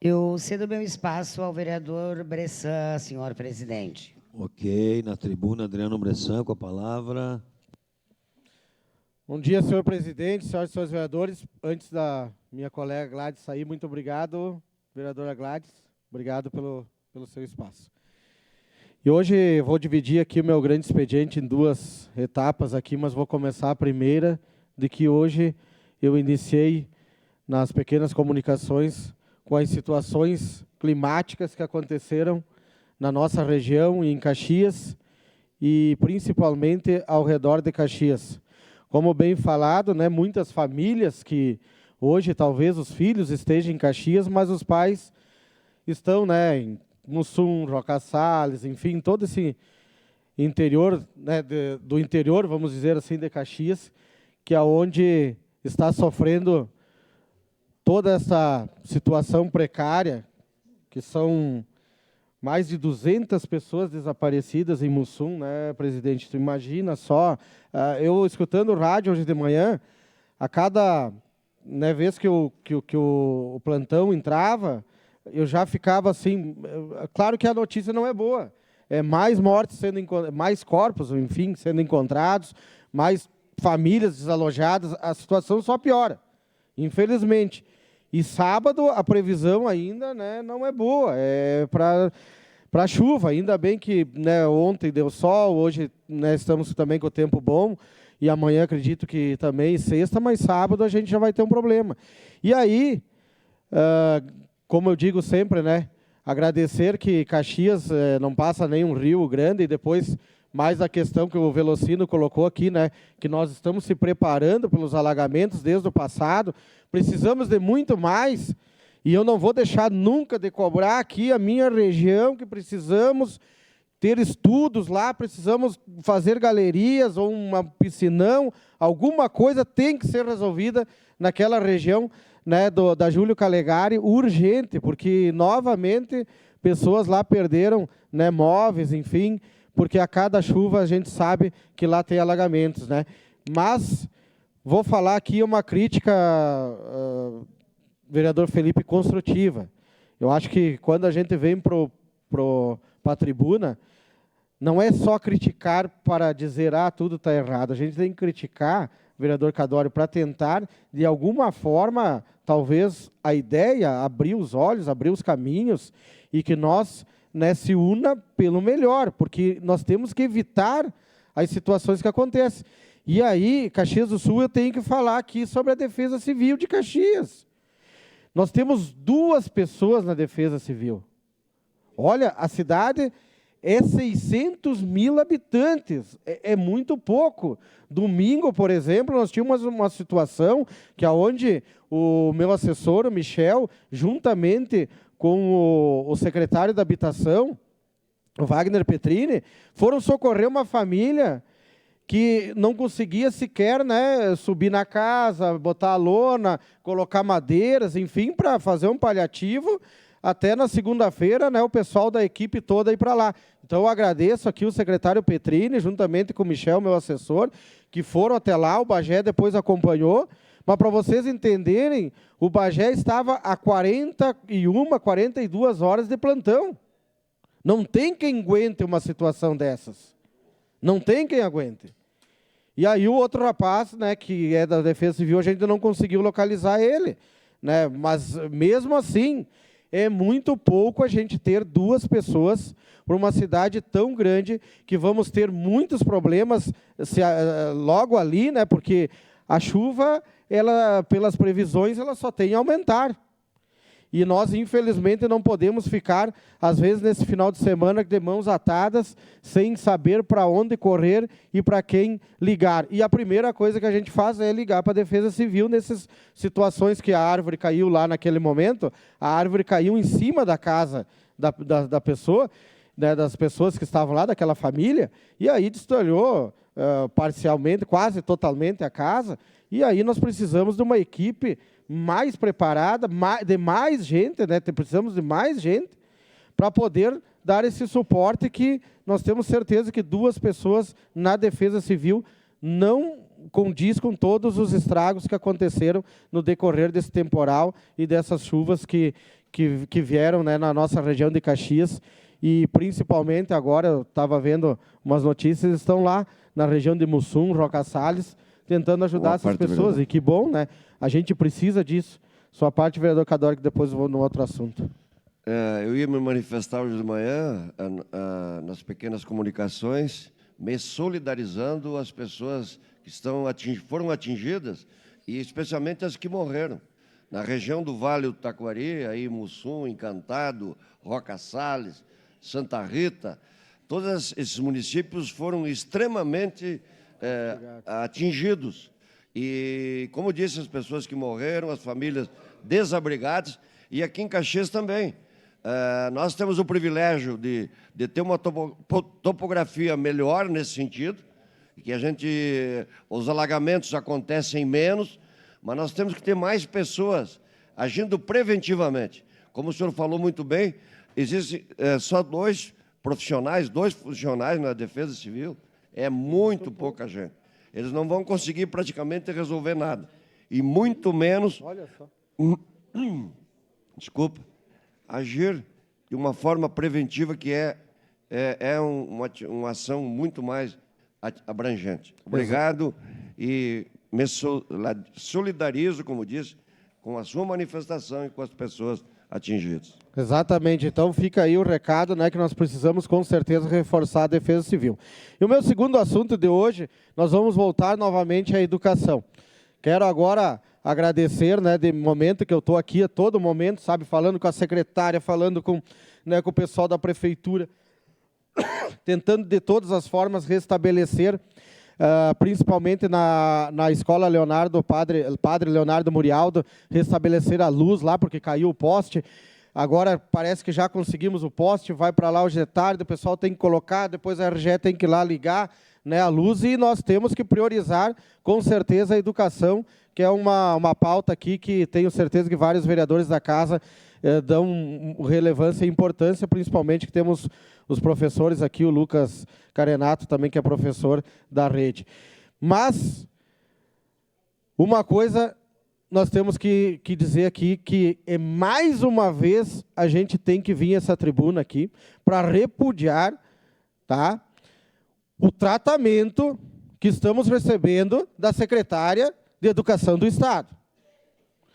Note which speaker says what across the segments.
Speaker 1: Eu cedo meu espaço ao vereador Bressan, senhor presidente.
Speaker 2: Ok, na tribuna, Adriano Bressan, com a palavra.
Speaker 3: Bom dia, senhor presidente, senhoras e senhores vereadores. Antes da minha colega Gladys sair, muito obrigado, vereadora Gladys. Obrigado pelo seu espaço. E hoje vou dividir aqui o meu grande expediente em duas etapas aqui, mas vou começar a primeira, de que hoje eu iniciei nas pequenas comunicações com as situações climáticas que aconteceram na nossa região e em Caxias, e principalmente ao redor de Caxias. Como bem falado, né, muitas famílias que hoje talvez os filhos estejam em Caxias, mas os pais estão, né, em Mussum, Roca Salles, enfim, todo esse interior, né, do interior, vamos dizer assim, de Caxias, que é onde está sofrendo toda essa situação precária, que são mais de 200 pessoas desaparecidas em Mussum, né, presidente? Tu imagina só, eu escutando o rádio hoje de manhã, a cada, né, vez que o plantão entrava, eu já ficava assim, claro que a notícia não é boa, é mais mortes mais corpos, enfim, sendo encontrados, mais famílias desalojadas, a situação só piora, infelizmente. E sábado a previsão ainda, né, não é boa, é para chuva. Ainda bem que, né, ontem deu sol, hoje, né, estamos também com o tempo bom, e amanhã acredito que também sexta, mas sábado a gente já vai ter um problema. E aí, como eu digo sempre, né, agradecer que Caxias não passa nenhum rio grande, e depois mais a questão que o Velocino colocou aqui, né, que nós estamos se preparando pelos alagamentos desde o passado, precisamos de muito mais, e eu não vou deixar nunca de cobrar aqui a minha região, que precisamos ter estudos lá, precisamos fazer galerias ou uma piscinão, alguma coisa tem que ser resolvida naquela região, né, da Júlio Calegari, urgente, porque novamente pessoas lá perderam, né, móveis, enfim, porque a cada chuva a gente sabe que lá tem alagamentos, né? Mas vou falar aqui uma crítica, vereador Felipe, construtiva. Eu acho que quando a gente vem para a tribuna, não é só criticar para dizer, tudo está errado. A gente tem que criticar, vereador Cadório, para tentar, de alguma forma, talvez a ideia, abrir os olhos, abrir os caminhos, e que nós, né, se una pelo melhor, porque nós temos que evitar as situações que acontecem. E aí, Caxias do Sul, eu tenho que falar aqui sobre a Defesa Civil de Caxias. Nós temos 2 pessoas na Defesa Civil. Olha, a cidade é 600 mil habitantes, é muito pouco. Domingo, por exemplo, nós tínhamos uma situação que aonde o meu assessor, o Michel, juntamente com o secretário da Habitação, o Wagner Petrini, foram socorrer uma família que não conseguia sequer, né, subir na casa, botar a lona, colocar madeiras, enfim, para fazer um paliativo. Até na segunda-feira, né, o pessoal da equipe toda ir para lá. Então, eu agradeço aqui o secretário Petrini, juntamente com o Michel, meu assessor, que foram até lá, o Bagé depois acompanhou. Mas, para vocês entenderem, o Bagé estava a 41, 42 horas de plantão. Não tem quem aguente uma situação dessas. Não tem quem aguente. E aí o outro rapaz, né, que é da Defesa Civil, a gente não conseguiu localizar ele, né? Mas, mesmo assim, é muito pouco a gente ter 2 pessoas para uma cidade tão grande, que vamos ter muitos problemas logo ali, né? Porque a chuva, ela, pelas previsões, ela só tem a aumentar. E nós, infelizmente, não podemos ficar, às vezes, nesse final de semana, de mãos atadas, sem saber para onde correr e para quem ligar. E a primeira coisa que a gente faz é ligar para a Defesa Civil nessas situações que a árvore caiu lá naquele momento. A árvore caiu em cima da casa da pessoa, né, das pessoas que estavam lá, daquela família, e aí destruiu parcialmente, quase totalmente a casa. E aí nós precisamos de uma equipe mais preparada, de mais gente, né? Precisamos de mais gente para poder dar esse suporte, que nós temos certeza que 2 pessoas na Defesa Civil não condiz com todos os estragos que aconteceram no decorrer desse temporal e dessas chuvas que que vieram, né, na nossa região de Caxias, e principalmente agora, eu estava vendo umas notícias, estão lá na região de Mussum, Roca Salles, tentando ajudar essas pessoas, e que bom, né? A gente precisa disso. Sua parte, vereador Cadore, que depois eu vou no outro assunto.
Speaker 4: Eu ia me manifestar hoje de manhã nas pequenas comunicações, me solidarizando as pessoas que foram atingidas, e especialmente as que morreram. Na região do Vale do Taquari, aí Mussum, Encantado, Roca Salles, Santa Rita, todos esses municípios foram extremamente atingidos. E, como disse, as pessoas que morreram, as famílias desabrigadas, e aqui em Caxias também. Nós temos o privilégio de ter uma topografia melhor nesse sentido, que os alagamentos acontecem menos, mas nós temos que ter mais pessoas agindo preventivamente. Como o senhor falou muito bem, existem só dois funcionários na Defesa Civil, é muito pouca gente. Eles não vão conseguir praticamente resolver nada. E muito menos, agir de uma forma preventiva, que é uma ação muito mais abrangente. Obrigado e me solidarizo, como disse, com a sua manifestação e com as pessoas atingidas.
Speaker 3: Exatamente. Então fica aí o recado, né, que nós precisamos com certeza reforçar a Defesa Civil. E o meu segundo assunto de hoje, nós vamos voltar novamente à educação. Quero agora agradecer, né, de momento que eu estou aqui, a todo momento, sabe, falando com a secretária, falando com o pessoal da prefeitura, tentando de todas as formas restabelecer, principalmente na escola Leonardo, padre Leonardo Murialdo, restabelecer a luz lá, porque caiu o poste. Agora parece que já conseguimos o poste, vai para lá hoje de tarde, o pessoal tem que colocar, depois a RGE tem que ir lá ligar, né, a luz, e nós temos que priorizar, com certeza, a educação, que é uma pauta aqui que tenho certeza que vários vereadores da casa dão relevância e importância, principalmente que temos os professores aqui, o Lucas Carenato também, que é professor da rede. Mas, uma coisa nós temos que dizer aqui, que mais uma vez a gente tem que vir a essa tribuna aqui para repudiar, tá, o tratamento que estamos recebendo da secretária de Educação do Estado.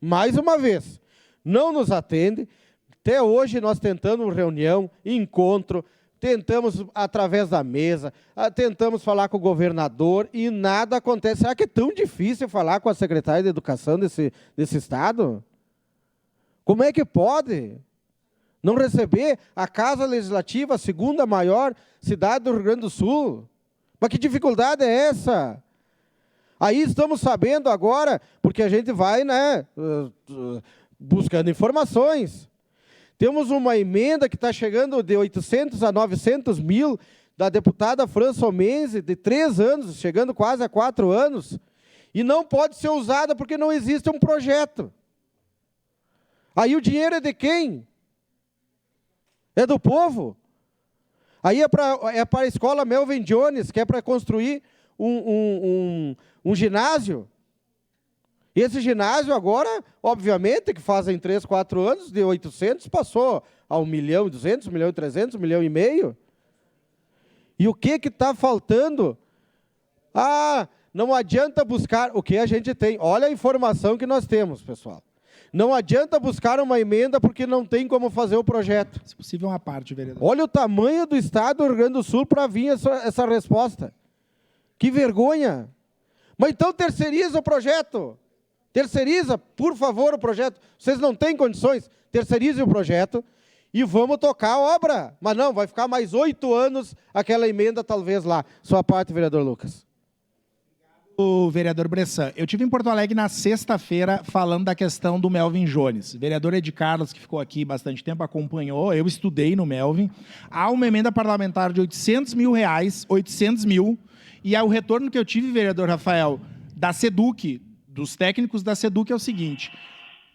Speaker 3: Mais uma vez, não nos atende. Até hoje nós tentamos reunião, encontro, tentamos através da mesa, tentamos falar com o governador e nada acontece. Será que é tão difícil falar com a secretária de Educação desse Estado? Como é que pode não receber a Casa Legislativa, a segunda maior cidade do Rio Grande do Sul? Mas que dificuldade é essa? Aí estamos sabendo agora, porque a gente vai, né, buscando informações. Temos uma emenda que está chegando de 800 a 900 mil, da deputada Fran Somense, de 3 anos, chegando quase a 4 anos, e não pode ser usada porque não existe um projeto. Aí o dinheiro é de quem? É do povo. Aí é para a escola Melvin Jones, que é para construir um ginásio. E esse ginásio agora, obviamente, que fazem 3, 4 anos, de 800, passou a 1.200.000, 1.300.000, 1,5 milhão. E o que está faltando? Não adianta buscar o que a gente tem. Olha a informação que nós temos, pessoal. Não adianta buscar uma emenda porque não tem como fazer o projeto.
Speaker 5: Se possível, uma parte, vereador.
Speaker 3: Olha o tamanho do Estado do Rio Grande do Sul para vir essa resposta. Que vergonha! Mas então terceiriza o projeto. Terceiriza, por favor, o projeto. Vocês não têm condições, terceirize o projeto e vamos tocar a obra. Mas não, vai ficar mais 8 anos aquela emenda talvez lá. Sua parte, vereador Lucas.
Speaker 5: O vereador Bressan, eu tive em Porto Alegre na sexta-feira falando da questão do Melvin Jones. O vereador Ed Carlos, que ficou aqui bastante tempo, acompanhou, eu estudei no Melvin. Há uma emenda parlamentar de 800 mil reais, 800 mil, e o retorno que eu tive, vereador Rafael, da SEDUC, dos técnicos da SEDUC, é o seguinte: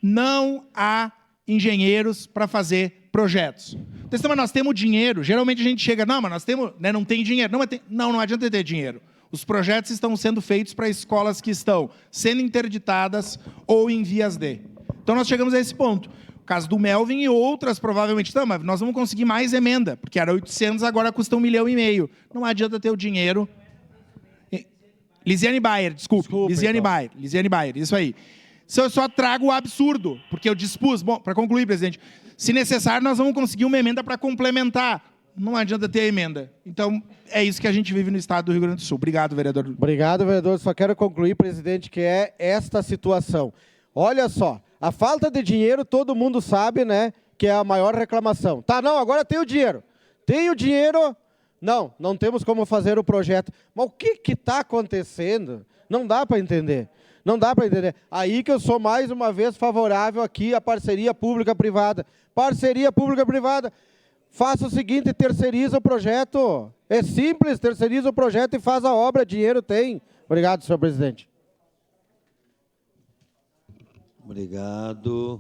Speaker 5: não há engenheiros para fazer projetos. Então, mas nós temos dinheiro, geralmente a gente chega, não, mas nós temos, né, não tem dinheiro. Não adianta ter dinheiro. Os projetos estão sendo feitos para escolas que estão sendo interditadas ou em vias de. Então, nós chegamos a esse ponto. O caso do Melvin e outras provavelmente não, mas nós vamos conseguir mais emenda, porque era 800, agora custa 1,5 milhão. Não adianta ter o dinheiro. Lisiane Bayer, desculpe. Lisiane Bayer, isso aí. Se eu só trago o absurdo, porque eu dispus... Bom, para concluir, presidente, se necessário, nós vamos conseguir uma emenda para complementar. Não adianta ter a emenda. Então, é isso que a gente vive no estado do Rio Grande do Sul. Obrigado, vereador.
Speaker 3: Obrigado, vereador. Só quero concluir, presidente, que é esta situação. Olha só, a falta de dinheiro, todo mundo sabe, né, que é a maior reclamação. Tá, não, agora tem o dinheiro. Tem o dinheiro... Não temos como fazer o projeto. Mas o que está acontecendo? Não dá para entender. Não dá para entender. Aí que eu sou mais uma vez favorável aqui à parceria pública-privada. Parceria pública-privada. Faça o seguinte, terceiriza o projeto. É simples, terceiriza o projeto e faz a obra, dinheiro tem. Obrigado, senhor presidente.
Speaker 2: Obrigado.